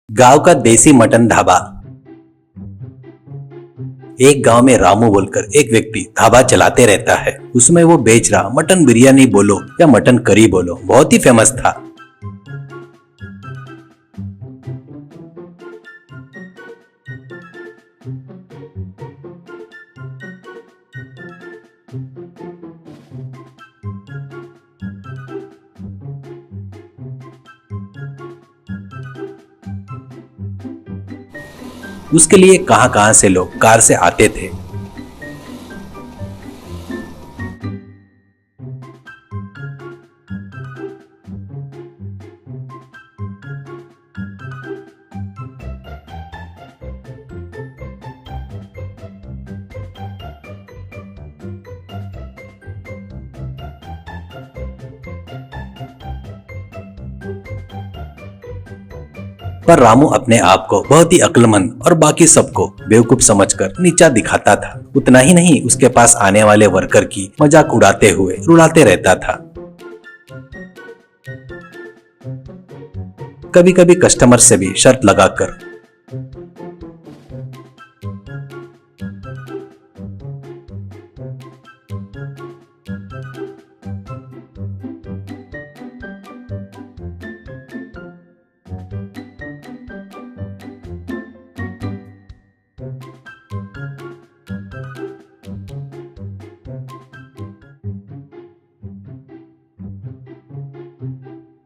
गांव का देसी मटन ढाबा। एक गांव में रामू बोलकर एक व्यक्ति ढाबा चलाते रहता है। उसमें वो बेच रहा मटन बिरयानी बोलो या मटन करी बोलो, बहुत ही फेमस था। उसके लिए कहां कहां से लोग कार से आते थे। पर रामू अपने आप को बहुत ही अक्लमंद और बाकी सबको बेवकूफ समझकर नीचा दिखाता था। उतना ही नहीं, उसके पास आने वाले वर्कर की मजाक उड़ाते हुए रुलाते रहता था। कभी कभी कस्टमर से भी शर्त लगाकर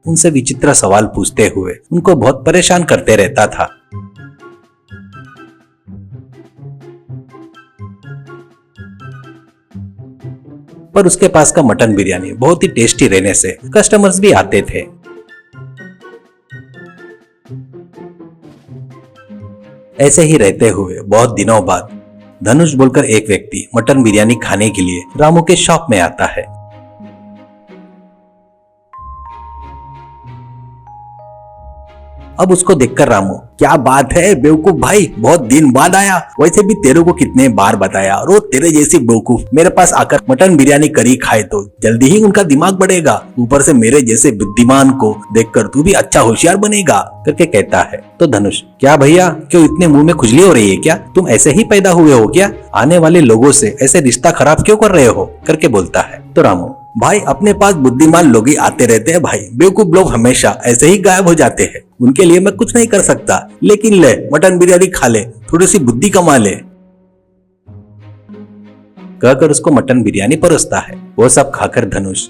उनसे विचित्र सवाल पूछते हुए उनको बहुत परेशान करते रहता था। पर उसके पास का मटन बिरयानी बहुत ही टेस्टी रहने से कस्टमर्स भी आते थे। ऐसे ही रहते हुए बहुत दिनों बाद धनुष बोलकर एक व्यक्ति मटन बिरयानी खाने के लिए रामू के शॉप में आता है। अब उसको देखकर रामू, क्या बात है बेवकूफ भाई, बहुत दिन बाद आया। वैसे भी तेरे को कितने बार बताया, और वो तेरे जैसी बेवकूफ मेरे पास आकर मटन बिरयानी करी खाए तो जल्दी ही उनका दिमाग बढ़ेगा। ऊपर से मेरे जैसे बुद्धिमान को देखकर तू भी अच्छा होशियार बनेगा करके कहता है। तो धनुष, क्या भैया, क्यों इतने मुंह में खुजली हो रही है क्या? तुम ऐसे ही पैदा हुए हो क्या? आने वाले लोगों से ऐसे रिश्ता खराब क्यों कर रहे हो करके बोलता है। तो रामू, भाई अपने पास बुद्धिमान लोग ही आते रहते हैं भाई, बेवकूफ लोग हमेशा ऐसे ही गायब हो जाते हैं। उनके लिए मैं कुछ नहीं कर सकता, लेकिन ले मटन बिरयानी खा ले, थोड़ी सी बुद्धि कमा ले कहकर उसको मटन बिरयानी परोसता है। वो सब खाकर धनुष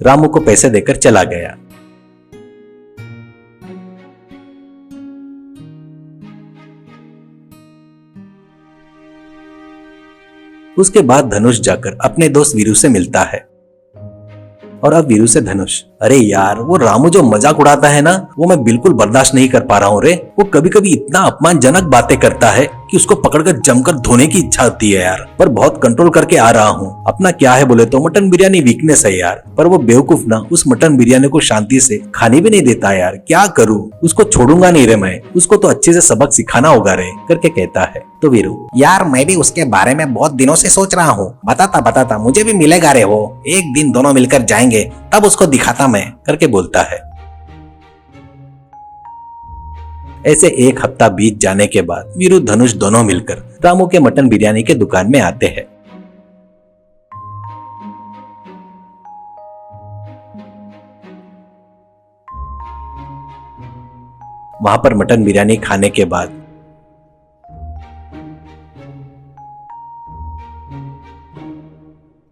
रामू को पैसे देकर चला गया। उसके बाद धनुष जाकर अपने दोस्त वीरू से मिलता है। और अब वीरू से धनुष, अरे यार, वो रामू जो मजाक उड़ाता है ना, वो मैं बिल्कुल बर्दाश्त नहीं कर पा रहा हूँ रे। वो कभी कभी इतना अपमानजनक बातें करता है कि उसको पकड़कर जमकर धोने की इच्छा होती है यार। पर बहुत कंट्रोल करके आ रहा हूँ। अपना क्या है बोले तो मटन बिरयानी वीकनेस है यार। पर वो बेवकूफ ना उस मटन बिरयानी को शांति से खाने भी नहीं देता यार। क्या करूँ, उसको छोड़ूंगा नहीं रे मैं, उसको तो अच्छे से सबक सिखाना होगा रे करके कहता है। तो वीरू, यार मैं भी उसके बारे में बहुत दिनों से सोच रहा हूँ। बताता मुझे भी मिलेगा रे वो, एक दिन दोनों मिलकर जाएंगे तब उसको दिखाता मैं करके बोलता है। ऐसे एक हफ्ता बीत जाने के बाद वीरू धनुष दोनों मिलकर रामू के मटन बिरयानी के दुकान में आते हैं। वहां पर मटन बिरयानी खाने के बाद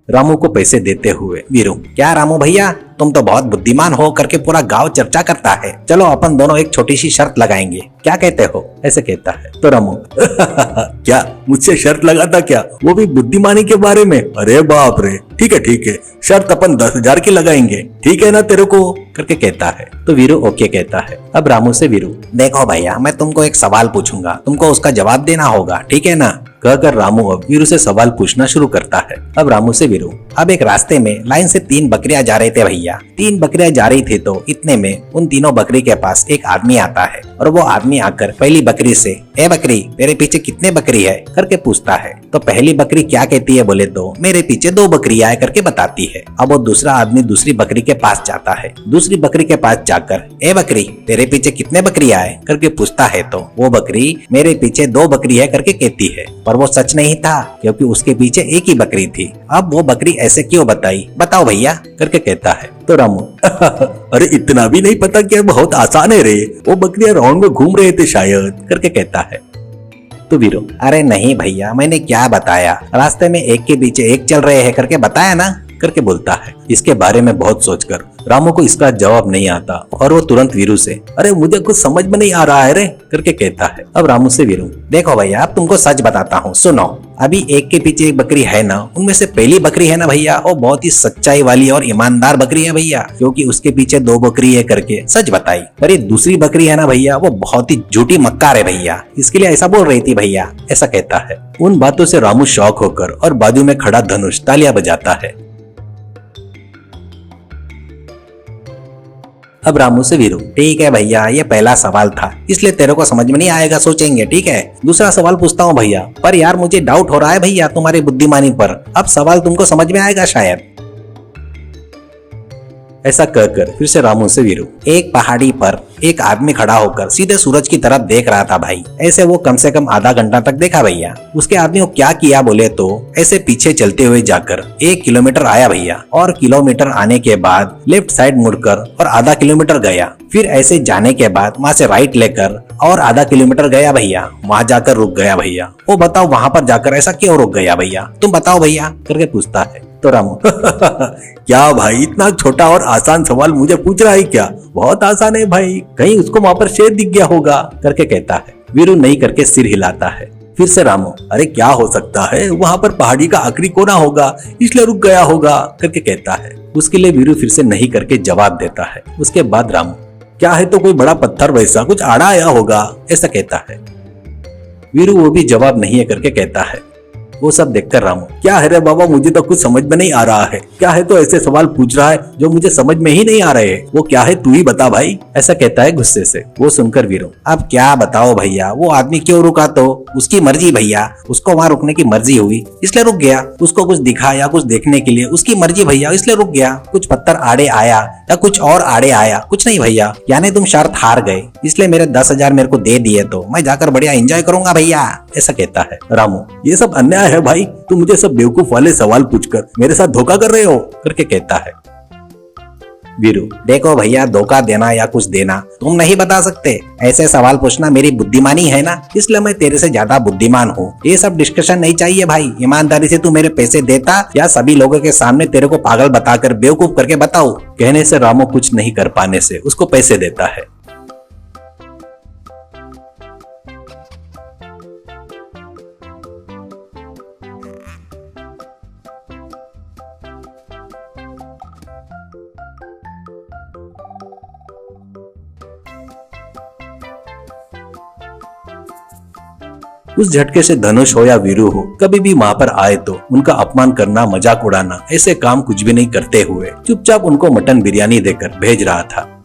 रामू को पैसे देते हुए वीरू, क्या रामू भैया, तुम तो बहुत बुद्धिमान हो करके पूरा गांव चर्चा करता है। चलो अपन दोनों एक छोटी सी शर्त लगाएंगे, क्या कहते हो? ऐसे कहता है। तो रामू, क्या मुझसे शर्त लगाता क्या, वो भी बुद्धिमानी के बारे में? अरे बाप रे, ठीक है, शर्त अपन 10,000 की लगाएंगे, ठीक है ना तेरे को करके कहता है। तो वीरू ओके कहता है। अब रामू से वीरू, देखो भैया, मैं तुमको एक सवाल पूछूंगा, तुमको उसका जवाब देना होगा, ठीक है ना? कहकर रामू अब वीरू से सवाल पूछना शुरू करता है। अब रामू से वीरू, अब एक रास्ते में लाइन से 3 बकरियां जा रहे थे भैया। 3 बकरियां जा रही थी तो इतने में उन तीनों बकरी के पास एक आदमी आता है और वो आदमी आकर पहली बकरी से, ए बकरी, तेरे पीछे कितने बकरी है करके पूछता है। तो पहली बकरी क्या कहती है बोले तो मेरे पीछे 2 बकरी आए करके बताती है। अब वो दूसरा आदमी दूसरी बकरी के पास जाता है। दूसरी बकरी के पास जाकर ए बकरी तेरे पीछे कितने बकरी आए करके पूछता है तो वो बकरी मेरे पीछे 2 बकरी है करके कहती है। पर वो सच नहीं था क्योंकि उसके पीछे एक ही बकरी थी। अब वो बकरी ऐसे क्यों बताई बताओ भैया करके कहता है। तो रामू अरे इतना भी नहीं पता क्या, बहुत आसान है रे, वो बकरियां राउंड में घूम रहे थे शायद करके कहता है। तो वीरू अरे नहीं भैया मैंने क्या बताया, रास्ते में एक के पीछे एक चल रहे हैं करके बताया ना करके बोलता है। इसके बारे में बहुत सोचकर रामू को इसका जवाब नहीं आता और वो तुरंत वीरू से अरे मुझे कुछ समझ में नहीं आ रहा है रे करके कहता है। अब रामू से वीरू देखो भैया अब तुमको सच बताता हूँ सुनो, अभी एक के पीछे एक बकरी है ना, उनमें से पहली बकरी है ना भैया वो बहुत ही सच्चाई वाली और ईमानदार बकरी है भैया, क्योंकि उसके पीछे 2 बकरी है करके सच बताई। पर ये दूसरी बकरी है ना भैया वो बहुत ही झूठी मक्कार है भैया, इसके लिए ऐसा बोल रही थी भैया ऐसा कहता है। उन बातों से रामू शॉक होकर और बाजू में खड़ा धनुष तालियां बजाता है। अब रामू से वीरू ठीक है भैया ये पहला सवाल था इसलिए तेरे को समझ में नहीं आएगा, सोचेंगे ठीक है। दूसरा सवाल पूछता हूँ भैया, पर यार मुझे डाउट हो रहा है भैया तुम्हारी बुद्धिमानी पर, अब सवाल तुमको समझ में आएगा शायद। ऐसा कहकर फिर से रामू से वीरू एक पहाड़ी पर एक आदमी खड़ा होकर सीधे सूरज की तरफ देख रहा था भाई। ऐसे वो कम से कम आधा घंटा तक देखा भैया। उसके आदमी को क्या किया बोले तो ऐसे पीछे चलते हुए जाकर 1 किलोमीटर आया भैया, और किलोमीटर आने के बाद लेफ्ट साइड मुड़कर और आधा किलोमीटर गया। फिर ऐसे जाने के बाद वहाँ से राइट लेकर और आधा किलोमीटर गया भैया, वहाँ जाकर रुक गया भैया। वो बताओ वहाँ पर जाकर ऐसा क्यों रुक गया भैया, तुम बताओ भैया करके पूछता है। तो रामू क्या भाई इतना छोटा और आसान सवाल मुझे पूछ रहा है क्या, बहुत आसान है भाई, कहीं उसको वहाँ पर शेर दिख गया होगा करके कहता है। वीरू नहीं करके सिर हिलाता है। फिर से रामू अरे क्या हो सकता है, वहाँ पर पहाड़ी का आखिरी कोना होगा इसलिए रुक गया होगा करके कहता है। उसके लिए वीरू फिर से नहीं करके जवाब देता है। उसके बाद रामू क्या है तो कोई बड़ा पत्थर वैसा कुछ आड़ा आया होगा ऐसा कहता है। वीरू वो भी जवाब नहीं है करके कहता है। वो सब देखकर रामू क्या है रे बाबा मुझे तो कुछ समझ में नहीं आ रहा है, क्या है तो ऐसे सवाल पूछ रहा है जो मुझे समझ में ही नहीं आ रहे हैं, वो क्या है तू ही बता भाई ऐसा कहता है गुस्से से। वो सुनकर वीरू अब क्या बताओ भैया, वो आदमी क्यों रुका तो उसकी मर्जी भैया, उसको वहाँ रुकने की मर्जी हुई इसलिए रुक गया, उसको कुछ दिखा या कुछ देखने के लिए उसकी मर्जी भैया इसलिए रुक गया। कुछ पत्थर आड़े आया या कुछ और आड़े आया कुछ नहीं भैया, यानी तुम शर्त हार गए इसलिए मेरे 10,000 मेरे को दे दिए तो मैं जाकर बढ़िया एंजॉय करूंगा भैया ऐसा कहता है। रामू ये सब अन्याय है भाई, तुम मुझे सब बेवकूफ वाले सवाल पूछकर मेरे साथ धोखा कर रहे हो करके कहता है। वीरू देखो भैया धोखा देना या कुछ देना तुम नहीं बता सकते, ऐसे सवाल पूछना मेरी बुद्धिमानी है ना, इसलिए मैं तेरे से ज्यादा बुद्धिमान हूँ। ये सब डिस्कशन नहीं चाहिए भाई, ईमानदारी से तू मेरे पैसे देता या सभी लोगों के सामने तेरे को पागल बताकर बेवकूफ करके बताओ। कहने से रामू कुछ नहीं कर पाने से उसको पैसे देता है। उस झटके से धनुष हो या वीरू हो कभी भी वहाँ पर आए तो उनका अपमान करना मजाक उड़ाना ऐसे काम कुछ भी नहीं करते हुए चुपचाप उनको मटन बिरयानी देकर भेज रहा था।